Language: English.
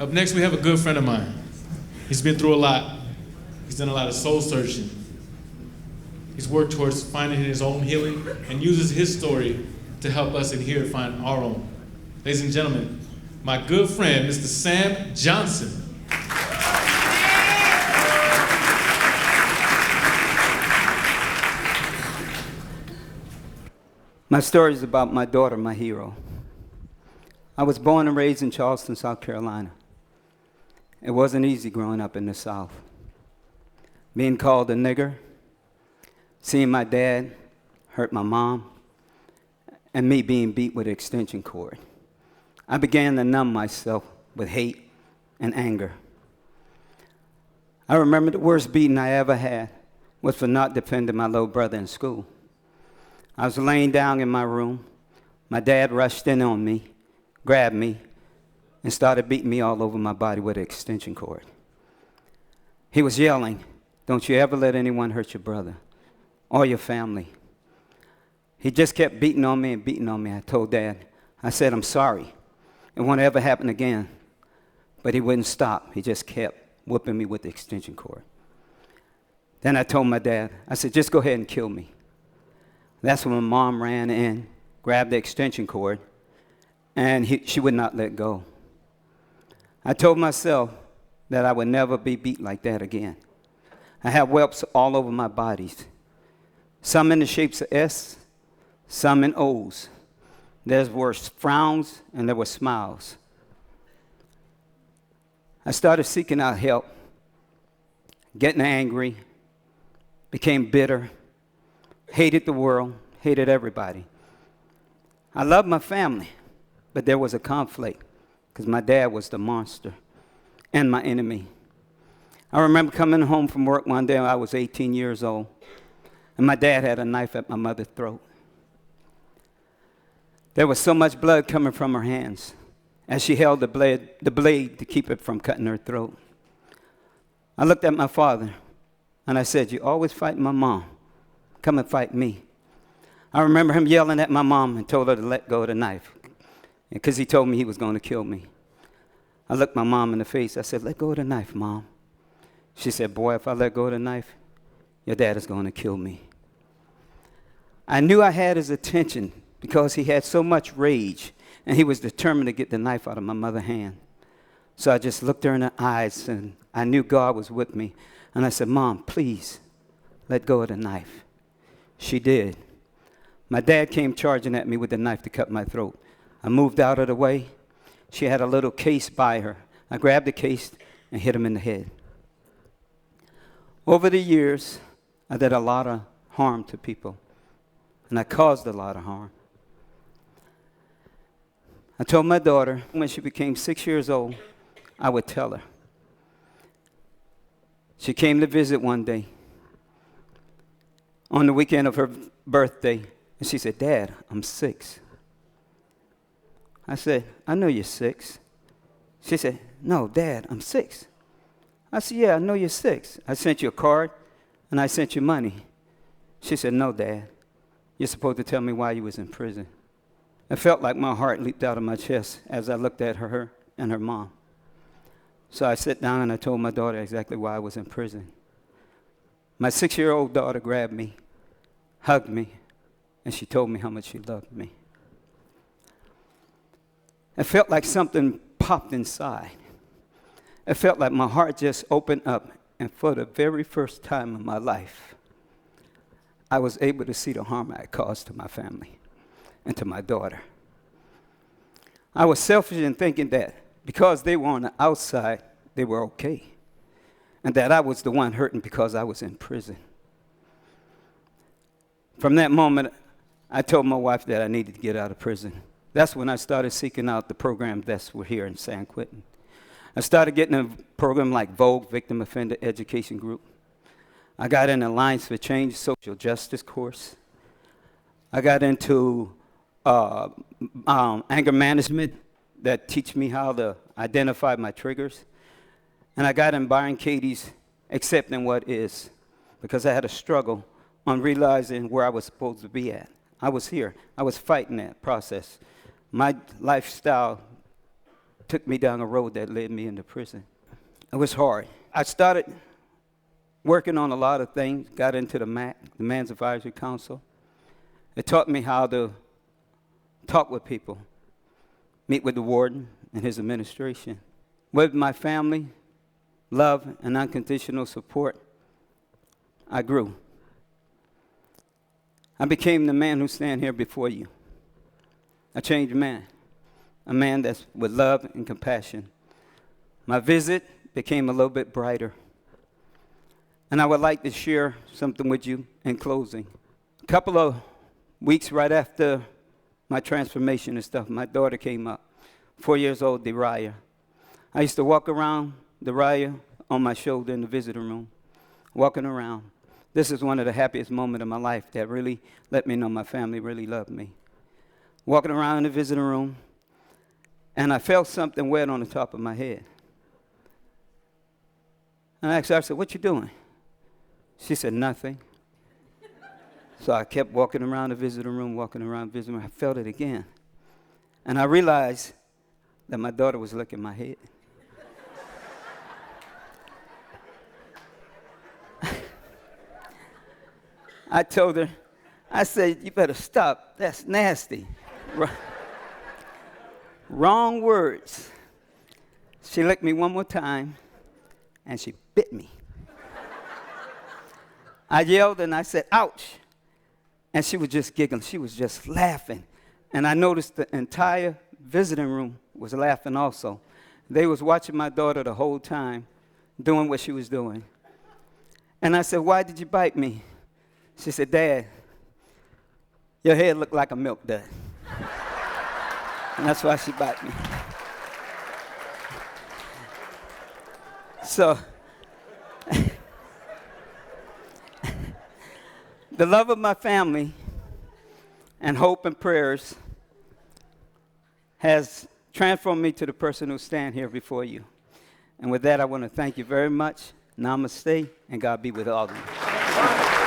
Up next, we have a good friend of mine. He's been through a lot. He's done a lot of soul searching. He's worked towards finding his own healing and uses his story to help us in here find our own. Ladies and gentlemen, my good friend, Mr. Sam Johnson. My story is about my daughter, my hero. I was born and raised in Charleston, South Carolina. It wasn't easy growing up in the South. Being called a nigger, seeing my dad hurt my mom, and me being beat with an extension cord. I began to numb myself with hate and anger. I remember the worst beating I ever had was for not defending my little brother in school. I was laying down in my room. My dad rushed in on me, grabbed me, and started beating me all over my body with an extension cord. He was yelling, "Don't you ever let anyone hurt your brother or your family." He just kept beating on me and beating on me. I told Dad, I said, "I'm sorry. It won't ever happen again." But he wouldn't stop. He just kept whooping me with the extension cord. Then I told my dad, I said, "Just go ahead and kill me." That's when my mom ran in, grabbed the extension cord, and she would not let go. I told myself that I would never be beat like that again. I have whelps all over my body, some in the shapes of S, some in O's. There were frowns and there were smiles. I started seeking out help, getting angry, became bitter, hated the world, hated everybody. I loved my family, but there was a conflict because my dad was the monster and my enemy. I remember coming home from work one day, I was 18 years old, and my dad had a knife at my mother's throat. There was so much blood coming from her hands as she held the blade to keep it from cutting her throat. I looked at my father, and I said, "You always fight my mom. Come and fight me." I remember him yelling at my mom and told her to let go of the knife because he told me he was going to kill me. I looked my mom in the face. I said, "Let go of the knife, Mom." She said, "Boy, if I let go of the knife, your dad is going to kill me." I knew I had his attention because he had so much rage, and he was determined to get the knife out of my mother's hand. So I just looked her in the eyes, and I knew God was with me. And I said, "Mom, please, let go of the knife." She did. My dad came charging at me with the knife to cut my throat. I moved out of the way. She had a little case by her. I grabbed the case and hit him in the head. Over the years, I did a lot of harm to people, and I caused a lot of harm. I told my daughter when she became 6 years old, I would tell her. She came to visit one day on the weekend of her birthday, and she said, "Dad, I'm 6. I said, "I know you're 6. She said, "No, Dad, I'm 6. I said, "Yeah, I know you're 6. I sent you a card, and I sent you money." She said, "No, Dad, you're supposed to tell me why you was in prison." It felt like my heart leaped out of my chest as I looked at her and her mom. So I sat down and I told my daughter exactly why I was in prison. My 6-year-old daughter grabbed me, hugged me, and she told me how much she loved me. It felt like something popped inside. It felt like my heart just opened up, and for the very first time in my life, I was able to see the harm I had caused to my family and to my daughter. I was selfish in thinking that because they were on the outside, they were okay, and that I was the one hurting because I was in prison. From that moment, I told my wife that I needed to get out of prison. That's when I started seeking out the programs that were here in San Quentin. I started getting a program like Vogue, Victim Offender Education Group. I got in Alliance for Change social justice course. I got into anger management that teach me how to identify my triggers. And I got in Byron Katie's Accepting What Is, because I had a struggle on realizing where I was supposed to be at. I was here. I was fighting that process. My lifestyle took me down a road that led me into prison. It was hard. I started working on a lot of things, got into the MAC, the Man's Advisory Council. It taught me how to talk with people, meet with the warden and his administration. With my family, love, and unconditional support, I grew. I became the man who stands here before you. A changed man, a man that's with love and compassion. My visit became a little bit brighter. And I would like to share something with you in closing. A couple of weeks right after my transformation and stuff, my daughter came up, 4 years old, Dariah. I used to walk around Dariah on my shoulder in the visitor room, walking around. This is one of the happiest moments of my life that really let me know my family really loved me. Walking around in the visitor room, and I felt something wet on the top of my head. And I asked her, I said, "What you doing?" She said, "Nothing." So I kept walking around the visitor room, walking around the visitor room. I felt it again. And I realized that my daughter was licking my head. I told her, I said, "You better stop. That's nasty." Wrong words. She licked me one more time, and she bit me. I yelled and I said, "Ouch." And she was just giggling. She was just laughing. And I noticed the entire visiting room was laughing also. They was watching my daughter the whole time, doing what she was doing. And I said, "Why did you bite me?" She said, "Dad, your head looked like a milk dud." And that's why she bite me. So, the love of my family and hope and prayers has transformed me to the person who stands here before you. And with that, I want to thank you very much. Namaste, and God be with all of you.